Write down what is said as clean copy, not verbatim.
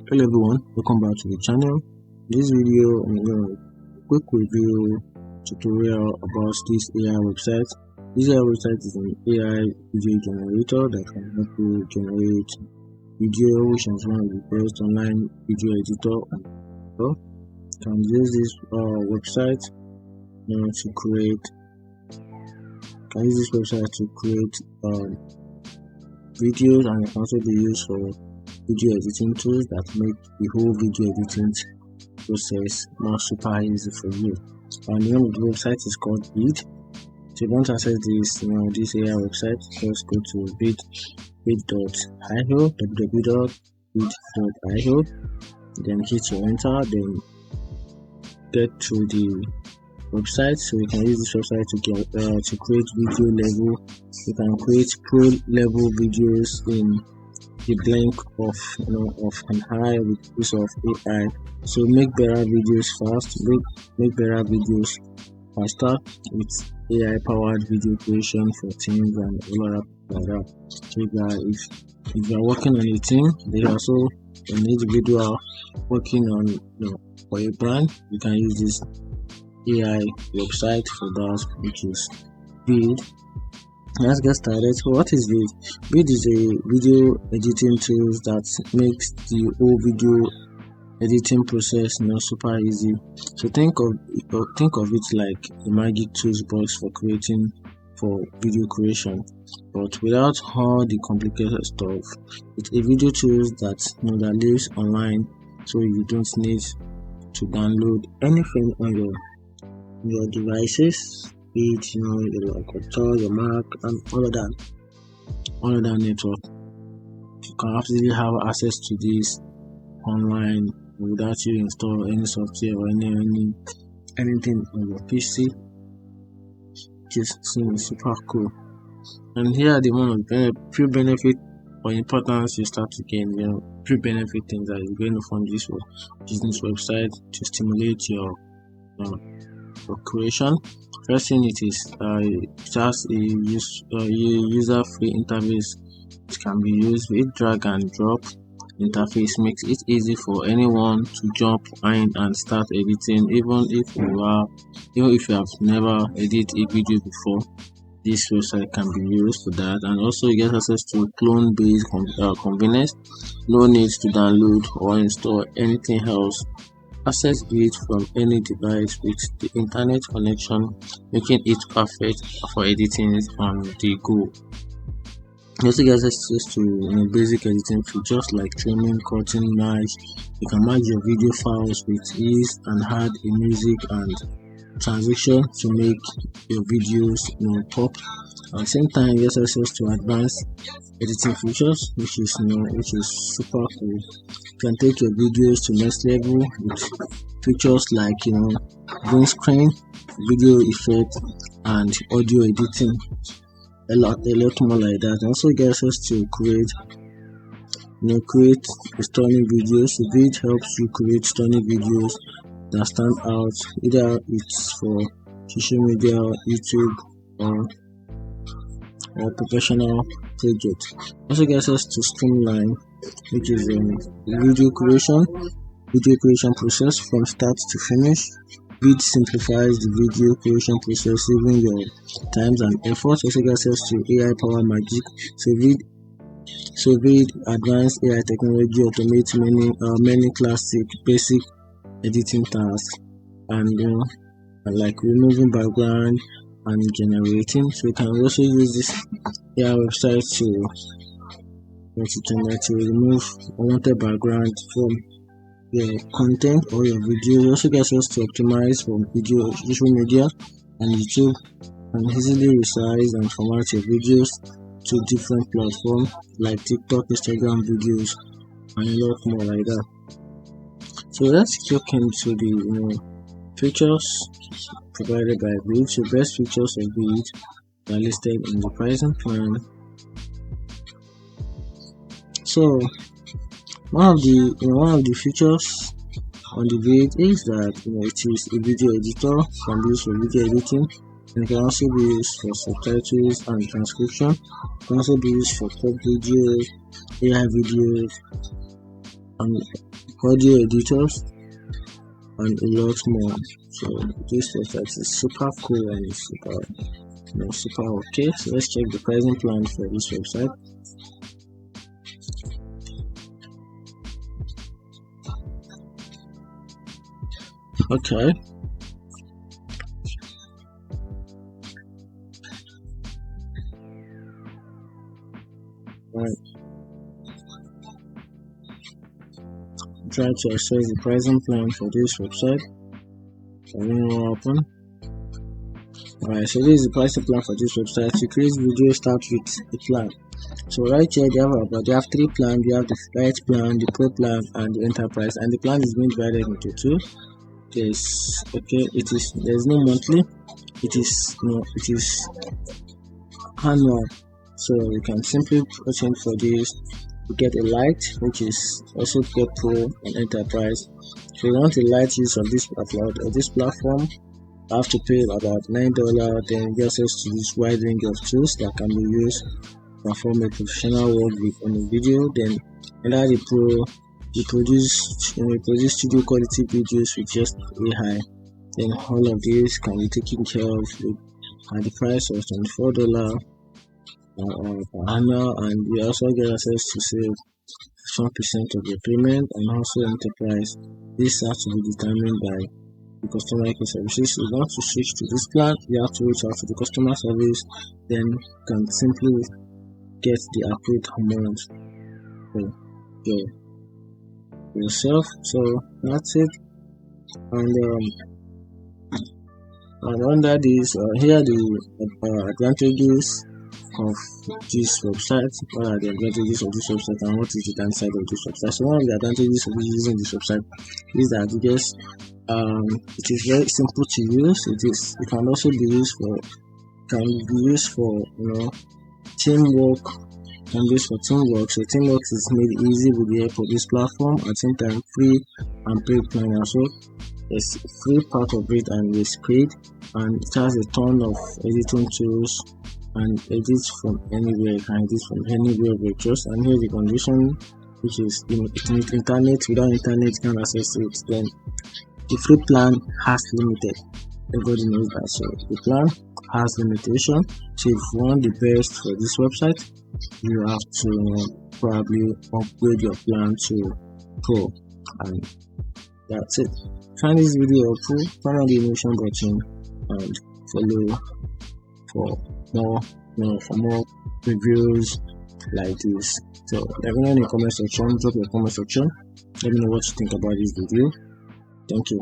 Hello everyone, welcome back to the channel. In this video, I'm going to quick review tutorial about this AI website. This AI website is an AI video generator that can help you generate video, which is one of the best online video editor on the world. You can use this website to create. Videos, and it can also be used for video editing tools that make the whole video editing process more super easy for you. And the name of the website is called Veed. So if you want to access this AI website, just go to veed.io, www.veed.io, then hit your enter, then get to the website. So you can use this website to create video level. You can create pro level videos in the blink of an eye with use of AI. So make better videos fast, make better videos faster with AI powered video creation for teams and all like that. So if you are working on a team, they also an individual working on for a brand, you can use this AI website for that, which is Veed. Let's get started. So what is Veed? Veed is a video editing tool that makes the whole video editing process super easy. So think of it like a magic tools box for video creation, but without all the complicated stuff. It's a video tool that that lives online, so you don't need to download anything on your devices, be it your computer, your Mac, and all of that network. You can absolutely have access to this online without you install any software or anything on your PC, which is super cool. And here are the one of the few benefit or importance you start to gain. Few benefit things that you're going to find this business website to stimulate your creation. First thing, it has a user-free interface. It can be used with drag and drop interface. Makes it easy for anyone to jump in and start editing, even if you have never edited a video before. This website can be used for that, and also you get access to clone-based convenience. No need to download or install anything else. Access it from any device with the internet connection, making it perfect for editing on the go. You also get access to basic editing features like trimming, cutting, merge. You can merge your video files with ease and add a music and transition to make your videos pop. At the same time, you get access to advanced editing features, which is super cool. You can take your videos to next level with features like green screen, video effect, and audio editing. A lot more like that. Also get access to create stunning videos. So Veed helps you create stunning videos that stand out, either it's for social media, YouTube, or professional project. Also get access to Streamline, which is video creation process from start to finish. Veed simplifies the video creation process, saving your times and efforts. Also get access to AI power magic. So Veed advanced AI technology automates many classic basic editing tasks, and like removing background and generating. So you can also use this AI website to remove unwanted background from your content or your video. You also get access to optimize from video, social media, and YouTube, and easily resize and format your videos to different platforms like TikTok, Instagram videos, and a lot more like that. So let's look into the features provided by Veed. So best features of Veed are listed in the pricing plan. So one of the features on the Veed is that it is a video editor, can be used for video editing, and it can also be used for subtitles and transcription. It can also be used for pop videos, AI videos, and audio editors, and a lot more. So this website is super cool and it's super okay. So let's check the pricing plan for this website. Okay, right. Try to access the pricing plan for this website. I don't know what happened. Alright, so this is the pricing plan for this website. To create video, start with a plan. So right here they have three plans. We have the light plan, the pro plan, and the enterprise. And the plan is being divided into two. There's no monthly. It is annual. So you can simply put in for this. You get a light, which is also get pro and enterprise. So you want a light use of this platform, you have to pay about $9. Then you get access to this wide range of tools that can be used to perform a professional work on a video. Then under the pro, you produce studio quality videos with just AI. Then all of these can be taken care of at the price of $24 per annual, and we also get access to save 1% of your payment, and also enterprise. This has to be determined by the customer care services. If you want to switch to this plan, you have to reach out to the customer service, then you can simply get the accurate amount for yourself. So that's it. And under this, here are the advantages of this website. What are the advantages of this website, and what is the downside of this website? So one of the advantages of using this website is that it is very simple to use. It can also be used for teamwork. So teamwork is made easy with the help of this platform. At the same time, free and paid plan also. There's free part of it and it's paid, and it has a ton of editing tools and edit from anywhere. You can edit from anywhere with just, and here's the condition, which is internet. Without internet you can't access it. Then the free plan has limited. Everybody knows that. So the plan has limitation. So if you want the best for this website, you have to probably upgrade your plan to pro, and that's it. Find this video helpful, turn on the notification button and follow for more reviews like this. So let me know in the comment section, drop your comment section, let me know what you think about this video. Thank you.